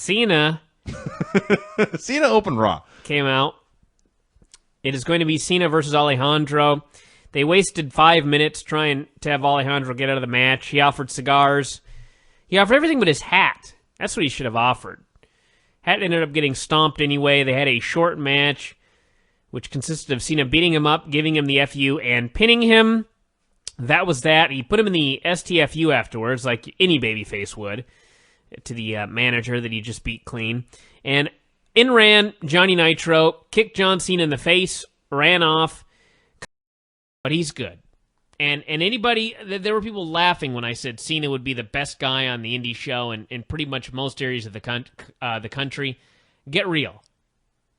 Cena Cena opened Raw. came out. It is going to be Cena versus Alejandro. They wasted 5 minutes trying to have Alejandro get out of the match. He offered cigars. He offered everything but his hat. That's what he should have offered. Hat ended up getting stomped anyway. They had a short match, which consisted of Cena beating him up, giving him the FU, and pinning him. That was that. He put him in the STFU afterwards, like any babyface would, to the manager that he just beat clean. And in ran Johnny Nitro, kicked John Cena in the face, ran off, but he's good. And anybody, there were people laughing when I said Cena would be the best guy on the indie show in pretty much most areas of the country. Get real.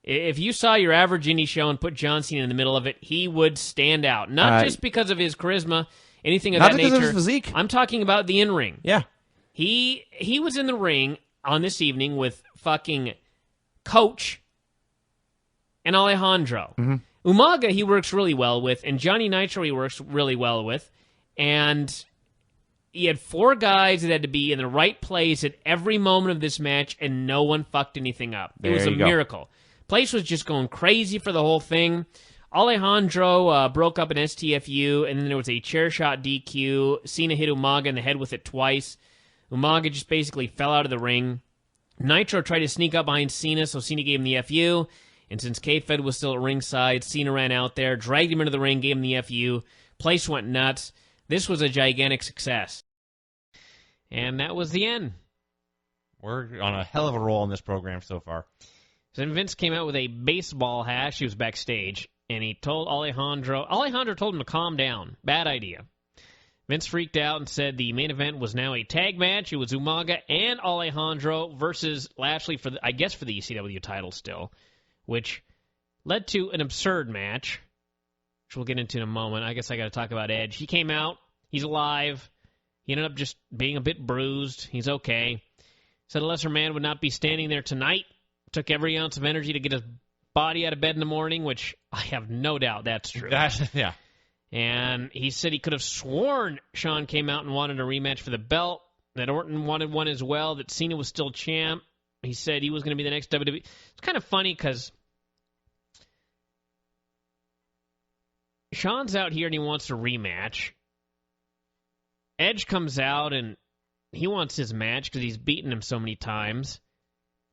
If you saw your average indie show and put John Cena in the middle of it, he would stand out. Not just because of his charisma, anything of that nature. Not because of his physique. I'm talking about the in-ring. Yeah. He was in the ring on this evening with fucking Coach and Alejandro. Mm-hmm. Umaga he works really well with, and Johnny Nitro he works really well with. And he had 4 guys that had to be in the right place at every moment of this match, and no one fucked anything up. It was a miracle. Place was just going crazy for the whole thing. Alejandro broke up an STFU, and then there was a chair shot DQ. Cena hit Umaga in the head with it twice. Umaga just basically fell out of the ring. Nitro tried to sneak up behind Cena, so Cena gave him the FU. And since K-Fed was still at ringside, Cena ran out there, dragged him into the ring, gave him the FU. Place went nuts. This was a gigantic success. And that was the end. We're on a hell of a roll in this program so far. So then Vince came out with a baseball hash. He was backstage, and he told Alejandro told him to calm down. Bad idea. Vince freaked out and said the main event was now a tag match. It was Umaga and Alejandro versus Lashley for the ECW title still, which led to an absurd match, which we'll get into in a moment. I guess I got to talk about Edge. He came out. He's alive. He ended up just being a bit bruised. He's okay. Said a lesser man would not be standing there tonight. Took every ounce of energy to get his body out of bed in the morning, which I have no doubt that's true. Yeah. And he said he could have sworn Shawn came out and wanted a rematch for the belt, that Orton wanted one as well, that Cena was still champ. He said he was going to be the next WWE. It's kind of funny because Shawn's out here and he wants a rematch. Edge comes out and he wants his match because he's beaten him so many times.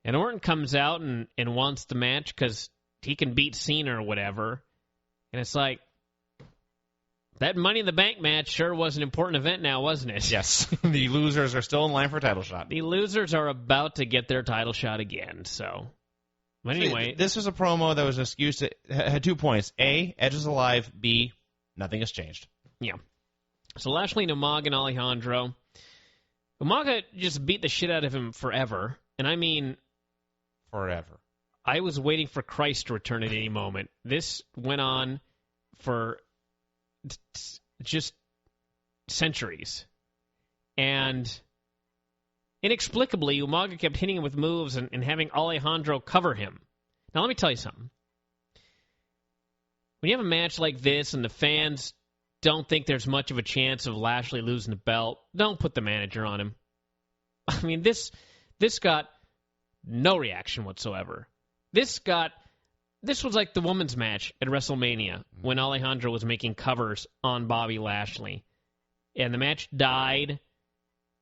And Orton comes out and wants the match because he can beat Cena or whatever. And it's like, that Money in the Bank match sure was an important event now, wasn't it? Yes. The losers are still in line for a title shot. The losers are about to get their title shot again, so. But anyway. This was a promo that was an excuse to, had 2 points. A, Edge is alive. B, nothing has changed. Yeah. So Lashley and Umaga and Alejandro. Umaga just beat the shit out of him forever. And I mean... Forever. I was waiting for Christ to return at any moment. This went on for just centuries. And inexplicably, Umaga kept hitting him with moves and having Alejandro cover him. Now, let me tell you something. When you have a match like this and the fans don't think there's much of a chance of Lashley losing the belt, don't put the manager on him. I mean, this got no reaction whatsoever. This was like the women's match at WrestleMania when Alejandro was making covers on Bobby Lashley. And the match died,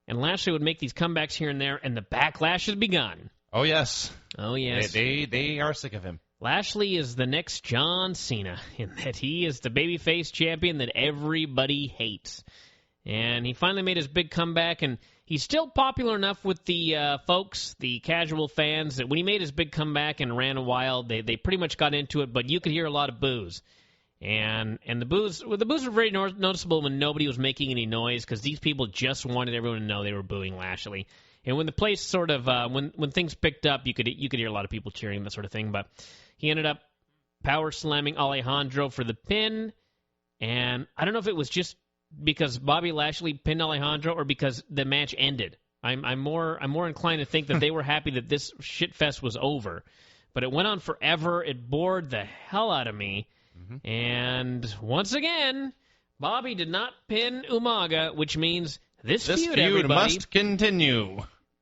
and Lashley would make these comebacks here and there, and the backlash has begun. Oh, yes. Oh, yes. They are sick of him. Lashley is the next John Cena, in that he is the babyface champion that everybody hates. And he finally made his big comeback, and he's still popular enough with the folks, the casual fans, that when he made his big comeback and ran wild, they pretty much got into it, but you could hear a lot of boos. And the boos were very noticeable when nobody was making any noise, because these people just wanted everyone to know they were booing Lashley. And when the place sort of, when things picked up, you could hear a lot of people cheering, that sort of thing. But he ended up power slamming Alejandro for the pin, and I don't know if it was just because Bobby Lashley pinned Alejandro or because the match ended. I'm more inclined to think that they were happy that this shitfest was over. But it went on forever. It bored the hell out of me. Mm-hmm. And once again, Bobby did not pin Umaga, which means this feud, everybody, must continue.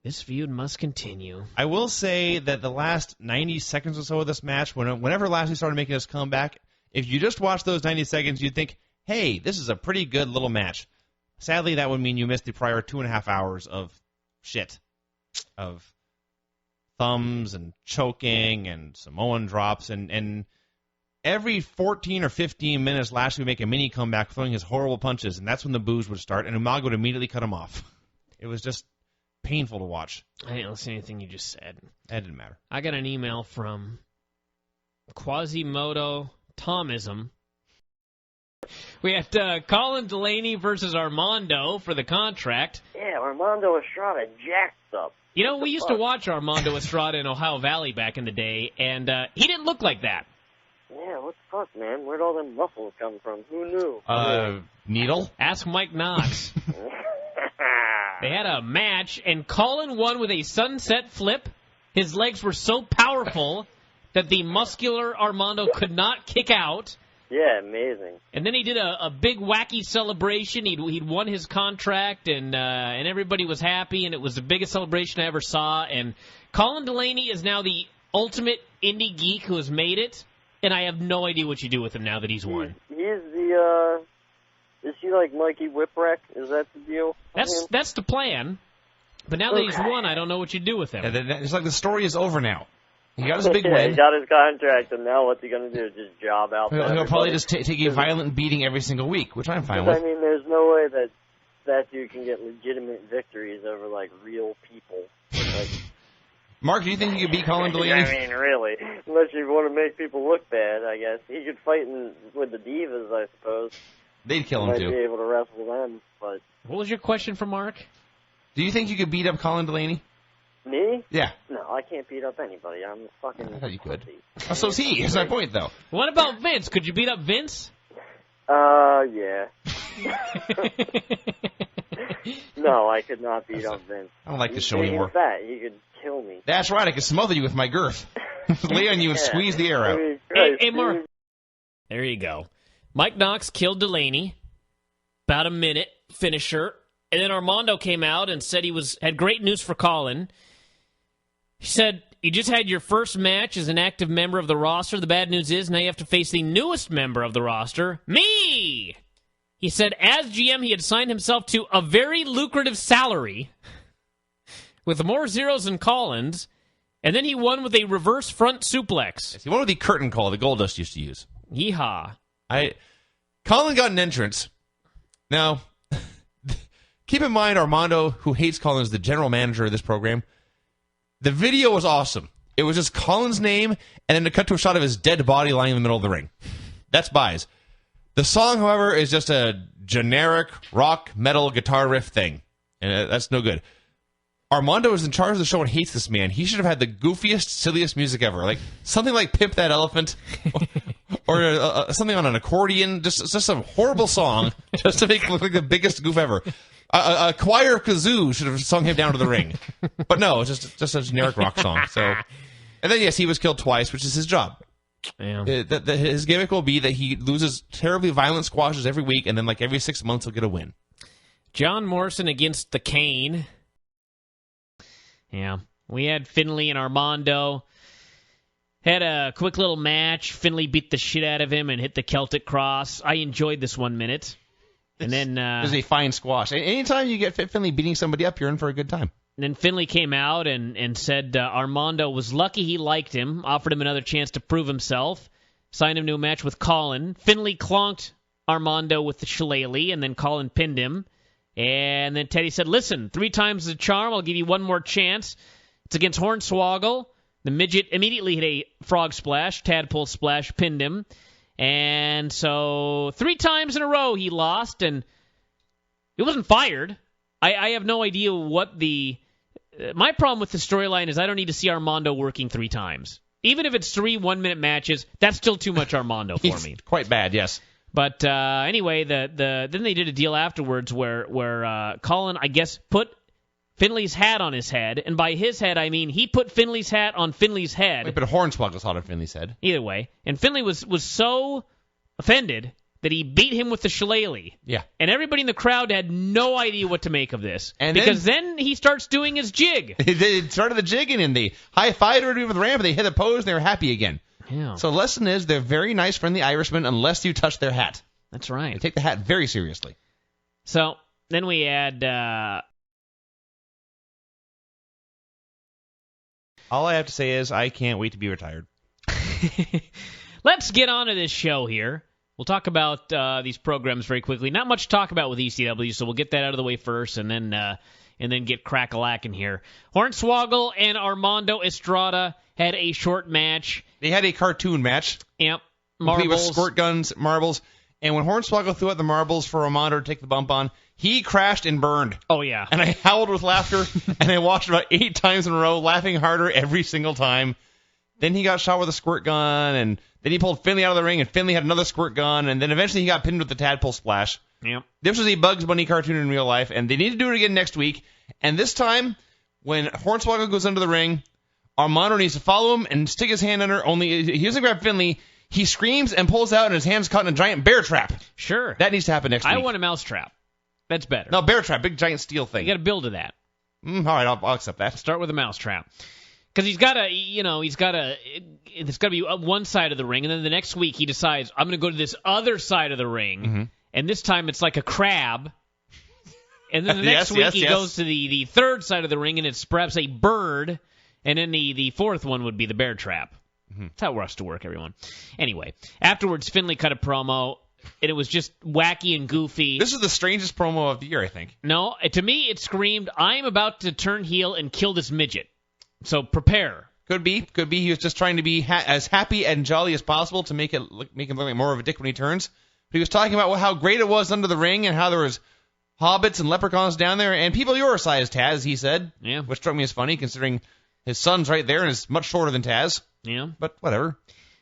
This feud must continue. I will say that the last 90 seconds or so of this match, whenever Lashley started making his comeback, if you just watch those 90 seconds, you'd think, hey, this is a pretty good little match. Sadly, that would mean you missed the prior 2.5 hours of shit. Of thumbs and choking and Samoan drops. And every 14 or 15 minutes, Lashley would make a mini comeback throwing his horrible punches, and that's when the boos would start, and Umaga would immediately cut him off. It was just painful to watch. I didn't listen to anything you just said. That didn't matter. I got an email from Quasimodo Thomism. We had Colin Delaney versus Armando for the contract. Yeah, Armando Estrada jacked up. You know, we used to watch Armando Estrada in Ohio Valley back in the day, and he didn't look like that. Yeah, what the fuck, man? Where'd all them muscles come from? Who knew? Needle? Ask Mike Knox. They had a match, and Colin won with a sunset flip. His legs were so powerful that the muscular Armando could not kick out. Yeah, amazing. And then he did a big wacky celebration. He'd won his contract, and everybody was happy, and it was the biggest celebration I ever saw. And Colin Delaney is now the ultimate indie geek who has made it, and I have no idea what you do with him now that he's won. He's the, is he like Mikey Whipwreck? Is that the deal? That's the plan. But now that he's won, I don't know what you do with him. Yeah, it's like the story is over now. He got his big win. He got his contract, and now what's he going to do? Just job out there? He'll probably just take a violent beating every single week, which I'm fine with. I mean, there's no way that dude can get legitimate victories over, like, real people. Like, Mark, do you think he could beat Colin Delaney? I mean, really. Unless you want to make people look bad, I guess. He could fight with the Divas, I suppose. They'd kill him, Might too. be able to wrestle them, but... What was your question for Mark? Do you think you could beat up Colin Delaney? Me? Yeah. No, I can't beat up anybody. I'm a fucking... I thought you could. Oh, so's he. Here's my point, though. What about Vince? Could you beat up Vince? Yeah. No, I could not beat up Vince. I don't like this show anymore. That, he could kill me. That's right. I could smother you with my girth. Lay on you and squeeze the air out. Hey, Mark. There you go. Mike Knox killed Delaney. About a minute. Finisher. And then Armando came out and said had great news for Colin. He said, you just had your first match as an active member of the roster. The bad news is now you have to face the newest member of the roster, me! He said, as GM, he had signed himself to a very lucrative salary with more zeros than Collins, and then he won with a reverse front suplex. Yes, he won with the curtain call that Goldust used to use. Yeehaw. Colin got an entrance. Now, keep in mind, Armando, who hates Colin, is the general manager of this program. The video was awesome. It was just Colin's name, and then to cut to a shot of his dead body lying in the middle of the ring. That's buys. The song, however, is just a generic rock, metal, guitar riff thing, and that's no good. Armando is in charge of the show and hates this man. He should have had the goofiest, silliest music ever, like something like "Pimp That Elephant" or something on an accordion. Just some horrible song, just to make it look like the biggest goof ever. A choir of kazoo should have sung him down to the ring, but no, it's just a generic rock song. So, and then yes, he was killed twice, which is his job. Yeah. His gimmick will be that he loses terribly violent squashes every week, and then like every 6 months he'll get a win. John Morrison against the Kane. Yeah, we had Finlay and Armando. Had a quick little match. Finlay beat the shit out of him and hit the Celtic Cross. I enjoyed this 1 minute. And then it was a fine squash. Anytime you get Finlay beating somebody up, you're in for a good time. And then Finlay came out and said Armando was lucky he liked him, offered him another chance to prove himself, signed him to a match with Colin. Finlay clonked Armando with the shillelagh, and then Colin pinned him. And then Teddy said, listen, 3 times the charm, I'll give you one more chance. It's against Hornswoggle. The midget immediately hit a frog splash, tadpole splash, pinned him. And so 3 times in a row he lost, and he wasn't fired. I have no idea what the... my problem with the storyline is I don't need to see Armando working 3 times. Even if it's 3 one-minute matches, that's still too much Armando for me. Quite bad, yes. But anyway, then they did a deal afterwards where Colin, I guess, put Finlay's hat on his head, and by his head I mean he put Finlay's hat on Finlay's head. Wait, but Hornswoggle's hat on Finlay's head. Either way, and Finlay was so offended that he beat him with the shillelagh. Yeah. And everybody in the crowd had no idea what to make of this. And because then he starts doing his jig. They started the jigging, and they high-fived her over the ramp, and they hit the pose, and they were happy again. Yeah. So the lesson is they're very nice, friendly Irishmen unless you touch their hat. That's right. They take the hat very seriously. So then we had... All I have to say is I can't wait to be retired. Let's get on to this show here. We'll talk about these programs very quickly. Not much to talk about with ECW, so we'll get that out of the way first, and then get crack-a-lackin' here. Hornswoggle and Armando Estrada had a short match. They had a cartoon match. Yep. Complete with Marbles. squirt guns, marbles. And when Hornswoggle threw out the marbles for Armando to take the bump on, he crashed and burned. Oh, yeah. And I howled with laughter, and I watched about 8 times in a row, laughing harder every single time. Then he got shot with a squirt gun, and then he pulled Finley out of the ring, and Finley had another squirt gun, and then eventually he got pinned with the tadpole splash. Yep. This was a Bugs Bunny cartoon in real life, and they need to do it again next week. And this time, when Hornswoggle goes under the ring, Armando needs to follow him and stick his hand under, only he doesn't grab Finley. He screams and pulls out, and his hand's caught in a giant bear trap. Sure. That needs to happen next week. I want a mouse trap. That's better. No, bear trap, big giant steel thing. You got to build to that. All right, I'll accept that. Start with a mouse trap. Because it's got to be one side of the ring, and then the next week he decides, I'm going to go to this other side of the ring, and this time it's like a crab. And then the next week he goes to the third side of the ring, and it's perhaps a bird, and then the fourth one would be the bear trap. That's how it has to work, everyone. Anyway, afterwards, Finley cut a promo, and it was just wacky and goofy. This is the strangest promo of the year, I think. No, to me it screamed, I am about to turn heel and kill this midget. So prepare. Could be. He was just trying to be as happy and jolly as possible to make him look like more of a dick when he turns. But he was talking about how great it was under the ring and how there was hobbits and leprechauns down there and people your size, Taz, he said. Yeah. Which struck me as funny considering his son's right there and is much shorter than Taz. Yeah. But whatever.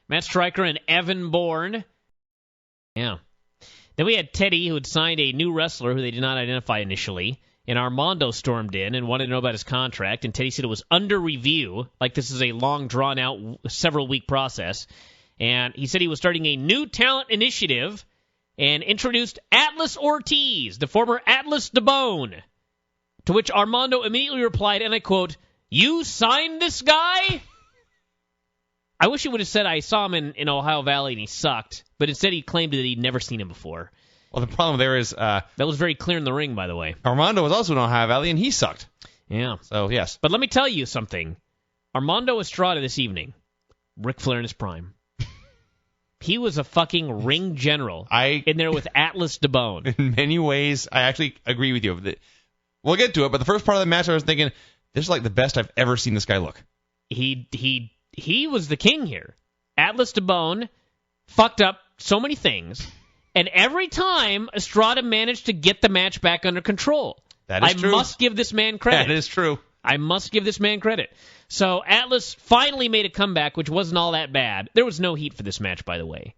Matt Stryker and Evan Bourne. Yeah. Then we had Teddy, who had signed a new wrestler who they did not identify initially. And Armando stormed in and wanted to know about his contract, and Teddy said it was under review, like this is a long, drawn-out, several-week process. And he said he was starting a new talent initiative and introduced Atlas Ortiz, the former Atlas DeBone, to which Armando immediately replied, and I quote, "You signed this guy?" I wish he would have said I saw him in Ohio Valley and he sucked, but instead he claimed that he'd never seen him before. Well, the problem there is... that was very clear in the ring, by the way. Armando was also in Ohio Valley, and he sucked. Yeah. So, yes. But let me tell you something. Armando Estrada this evening, Ric Flair in his prime. He was a fucking ring general in there with Atlas DeBone. In many ways, I actually agree with you. We'll get to it, but the first part of the match, I was thinking, this is like the best I've ever seen this guy look. He was the king here. Atlas DeBone fucked up so many things. And every time, Estrada managed to get the match back under control. That is true. I must give this man credit. That is true. I must give this man credit. So Atlas finally made a comeback, which wasn't all that bad. There was no heat for this match, by the way.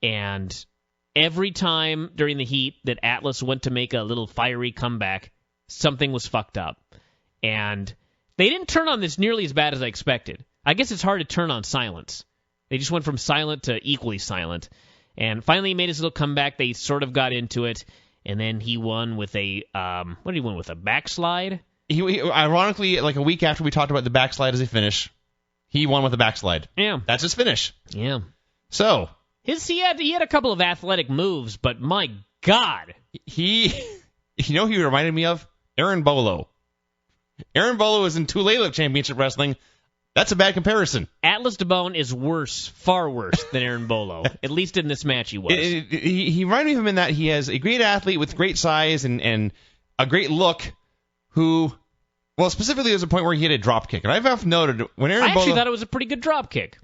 And every time during the heat that Atlas went to make a little fiery comeback, something was fucked up. And they didn't turn on this nearly as bad as I expected. I guess it's hard to turn on silence. They just went from silent to equally silent. And finally he made his little comeback. They sort of got into it. And then he won with a, what did he win with, a backslide? He ironically, like a week after we talked about the backslide as a finish, he won with a backslide. Yeah. That's his finish. Yeah. So. He had a couple of athletic moves, but my God. He reminded me of? Aaron Bolo. Aaron Bolo is in Tulalip Championship Wrestling. That's a bad comparison. Atlas DeBone is worse, far worse than Aaron Bolo. At least in this match he was. He reminded me of him in that he has a great athlete with great size and a great look who, well, specifically there's a point where he hit a drop kick. And I've often noted when Aaron Bolo... I actually thought it was a pretty good drop kick.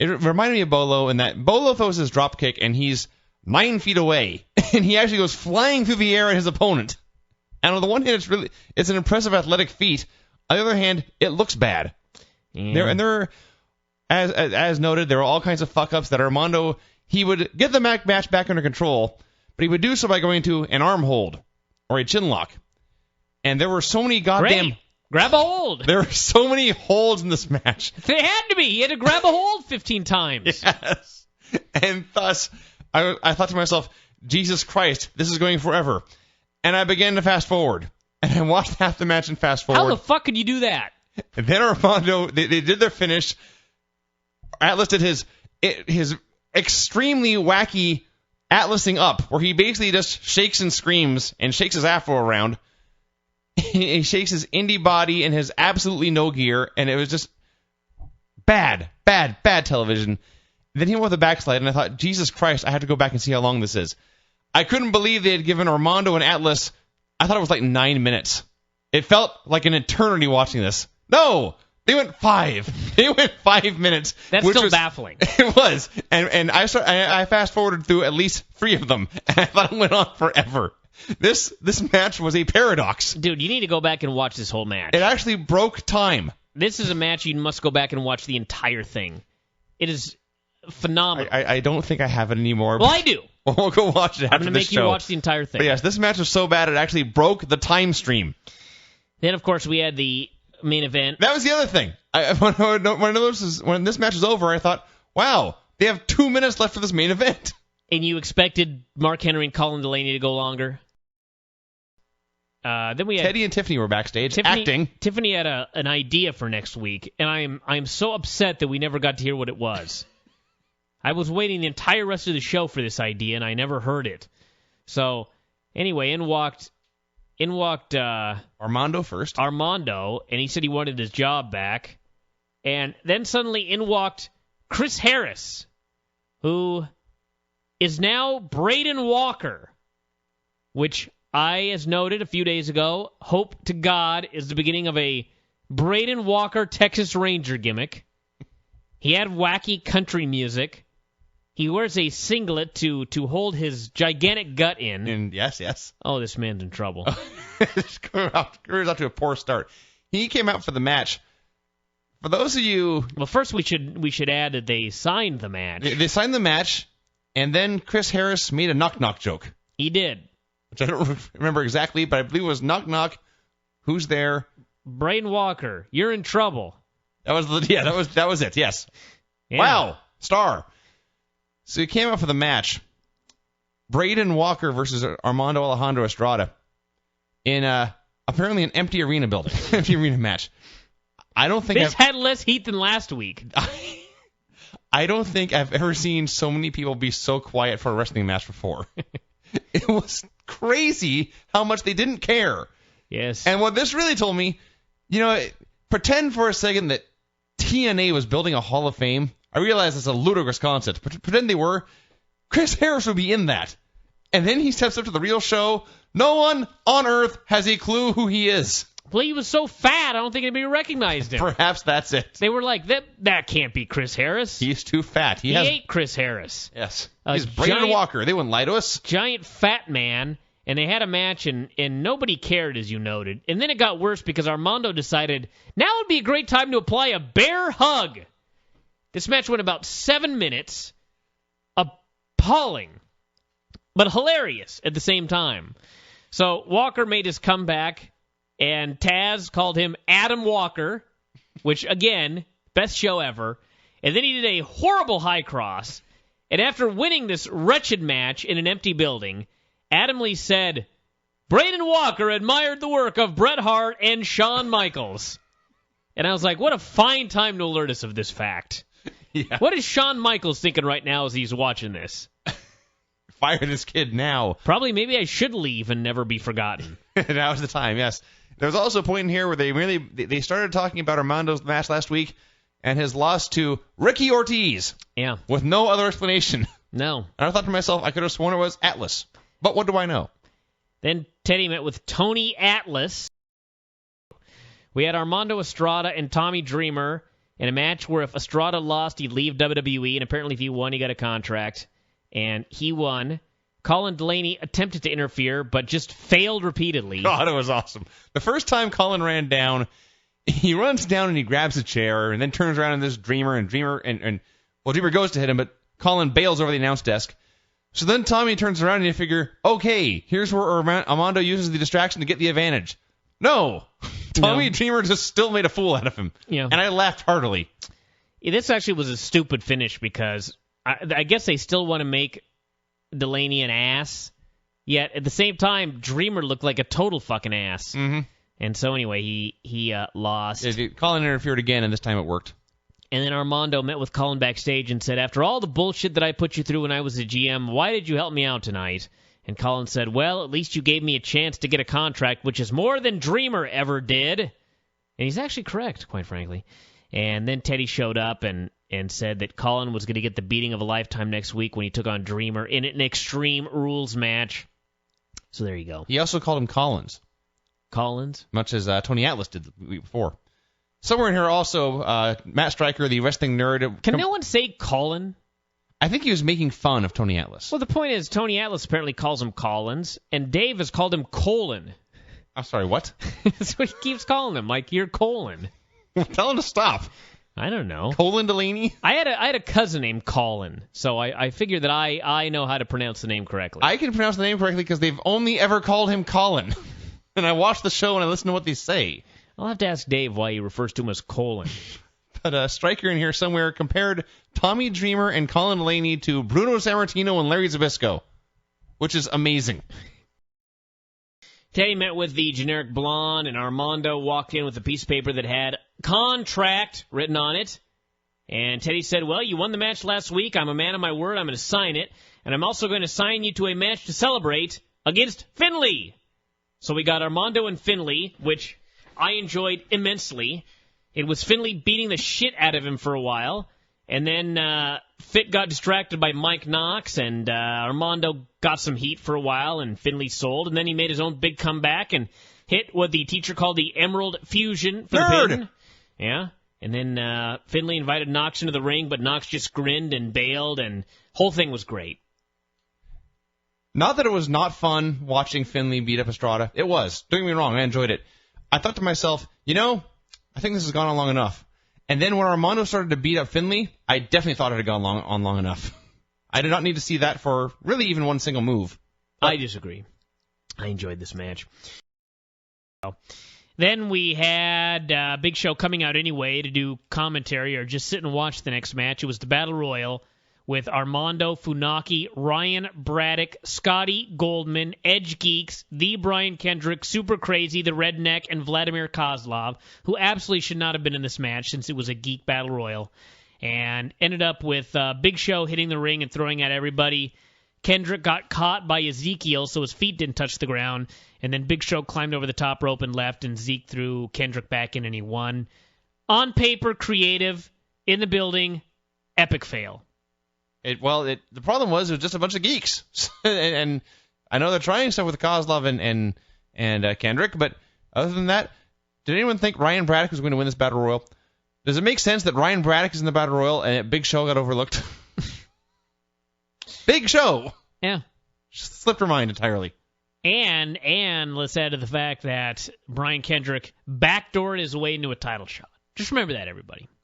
It reminded me of Bolo in that Bolo throws his drop kick and he's 9 feet away. And he actually goes flying through the air at his opponent. And on the one hand, it's an impressive athletic feat. On the other hand, it looks bad. Yeah. As noted, there are all kinds of fuck-ups that Armando, he would get the match back under control, but he would do so by going to an arm hold or a chin lock. And there were so many goddamn... Great. Grab a hold. There were so many holds in this match. They had to be. He had to grab a hold 15 times. Yes. And thus, I thought to myself, Jesus Christ, this is going forever. And I began to fast forward. And I watched half the match and fast forward. How the fuck could you do that? And then Armando, they did their finish. Atlas did his extremely wacky Atlasing up, where he basically just shakes and screams and shakes his afro around. He shakes his indie body and has absolutely no gear, and it was just bad television. Then he went with a backslide, and I thought, Jesus Christ, I have to go back and see how long this is. I couldn't believe they had given Armando and Atlas, I thought it was like 9 minutes. It felt like an eternity watching this. No! They went 5. They went 5 minutes. That's still baffling. It was. And I fast-forwarded through at least 3 of them, and I thought it went on forever. This match was a paradox. Dude, you need to go back and watch this whole match. It actually broke time. This is a match you must go back and watch the entire thing. It is phenomenal. I don't think I have it anymore. Well, I do. We'll go watch it after I'm going to make you watch the entire thing. But yes, this match was so bad it actually broke the time stream. Then, of course, we had the main event. That was the other thing. When this match was over, I thought, wow, they have 2 minutes left for this main event. And you expected Mark Henry and Colin Delaney to go longer? Then we had Teddy and Tiffany were backstage acting. Tiffany had an idea for next week, and I am so upset that we never got to hear what it was. I was waiting the entire rest of the show for this idea, and I never heard it. So, anyway, in walked Armando first. Armando, and he said he wanted his job back. And then suddenly in walked Chris Harris, who is now Braden Walker, which I, as noted a few days ago, hope to God is the beginning of a Braden Walker Texas Ranger gimmick. He had wacky country music. He wears a singlet to hold his gigantic gut in. And yes. Oh, this man's in trouble. Career's out to a poor start. He came out for the match. For those of you... Well, first we should add that they signed the match. They signed the match, and then Chris Harris made a knock-knock joke. He did. Which I don't remember exactly, but I believe it was knock-knock. Who's there? Braden Walker, you're in trouble. That was it, yes. Yeah. Wow, star. So he came out for the match. Braden Walker versus Armando Alejandro Estrada in apparently an empty arena building. Empty arena match. I don't think this had less heat than last week. I don't think I've ever seen so many people be so quiet for a wrestling match before. It was crazy how much they didn't care. Yes. And what this really told me, pretend for a second that TNA was building a Hall of Fame. I realize it's a ludicrous concept, but pretend they were. Chris Harris would be in that. And then he steps up to the real show. No one on earth has a clue who he is. Well, he was so fat, I don't think anybody recognized him. Perhaps that's it. They were like, that can't be Chris Harris. He's too fat. He ate Chris Harris. Yes. He's Braden Walker. They wouldn't lie to us. Giant fat man. And they had a match, and nobody cared, as you noted. And then it got worse because Armando decided, now would be a great time to apply a bear hug. This match went about 7 minutes. Appalling, but hilarious at the same time. So Walker made his comeback, and Taz called him Adam Walker, which, again, best show ever. And then he did a horrible high cross. And after winning this wretched match in an empty building, Adam Lee said, Braden Walker admired the work of Bret Hart and Shawn Michaels. And I was like, what a fine time to alert us of this fact. Yeah. What is Shawn Michaels thinking right now as he's watching this? Fire this kid now. Probably maybe I should leave and never be forgotten. Now's the time, yes. There was also a point in here where they started talking about Armando's match last week and his loss to Ricky Ortiz. Yeah. With no other explanation. No. And I thought to myself, I could have sworn it was Atlas. But what do I know? Then Teddy met with Tony Atlas. We had Armando Estrada and Tommy Dreamer in a match where if Estrada lost, he'd leave WWE, and apparently if he won, he got a contract. And he won. Colin Delaney attempted to interfere, but just failed repeatedly. God, it was awesome. The first time Colin ran down, he runs down and he grabs a chair and then turns around and there's Dreamer, and Dreamer goes to hit him, but Colin bails over the announce desk. So then Tommy turns around and you figure, okay, here's where Armando uses the distraction to get the advantage. No. Tommy Dreamer just still made a fool out of him. Yeah. And I laughed heartily. Yeah, this actually was a stupid finish because I guess they still want to make Delaney an ass. Yet, at the same time, Dreamer looked like a total fucking ass. Mm-hmm. And so, anyway, he lost. Colin interfered again, and this time it worked. And then Armando met with Colin backstage and said, after all the bullshit that I put you through when I was a GM, why did you help me out tonight? And Colin said, well, at least you gave me a chance to get a contract, which is more than Dreamer ever did. And he's actually correct, quite frankly. And then Teddy showed up and said that Colin was going to get the beating of a lifetime next week when he took on Dreamer in an Extreme Rules match. So there you go. He also called him Collins. Collins? Much as Tony Atlas did the week before. Somewhere in here also, Matt Stryker, the wrestling nerd. Can no one say Colin? I think he was making fun of Tony Atlas. Well, the point is, Tony Atlas apparently calls him Collins, and Dave has called him Colin. I'm sorry, what? That's what he keeps calling him, like, you're Colin. Tell him to stop. I don't know. Colin Delaney? I had a cousin named Colin, so I figured that I know how to pronounce the name correctly. I can pronounce the name correctly because they've only ever called him Colin. And I watch the show and I listen to what they say. I'll have to ask Dave why he refers to him as Colin. But Stryker in here somewhere compared Tommy Dreamer and Colin Delaney to Bruno Sammartino and Larry Zbyszko, which is amazing. Teddy met with the generic blonde, and Armando walked in with a piece of paper that had contract written on it. And Teddy said, well, you won the match last week. I'm a man of my word. I'm going to sign it. And I'm also going to sign you to a match to celebrate against Finlay. So we got Armando and Finlay, which I enjoyed immensely. It was Finlay beating the shit out of him for a while. And then Fit got distracted by Mike Knox, and Armando got some heat for a while, and Finlay sold. And then he made his own big comeback and hit what the teacher called the Emerald Fusion for the pin. Yeah. And then Finlay invited Knox into the ring, but Knox just grinned and bailed, and whole thing was great. Not that it was not fun watching Finlay beat up Estrada. It was. Don't get me wrong, I enjoyed it. I thought to myself, I think this has gone on long enough. And then when Armando started to beat up Finlay, I definitely thought it had gone on long enough. I did not need to see that for really even one single move. I disagree. I enjoyed this match. Then we had Big Show coming out anyway to do commentary or just sit and watch the next match. It was the Battle Royal with Armando, Funaki, Ryan Braddock, Scotty Goldman, Edge Geeks, the Brian Kendrick, Super Crazy, the Redneck, and Vladimir Kozlov, who absolutely should not have been in this match since it was a Geek Battle Royal, and ended up with Big Show hitting the ring and throwing at everybody. Kendrick got caught by Ezekiel, so his feet didn't touch the ground, and then Big Show climbed over the top rope and left, and Zeke threw Kendrick back in, and he won. On paper, creative, in the building, epic fail. The problem was it was just a bunch of geeks, and I know they're trying stuff with Kozlov and Kendrick, but other than that, did anyone think Ryan Braddock was going to win this Battle Royal? Does it make sense that Ryan Braddock is in the Battle Royal and Big Show got overlooked? Big Show! Yeah. Just slipped her mind entirely. And let's add to the fact that Brian Kendrick backdoored his way into a title shot. Just remember that, everybody.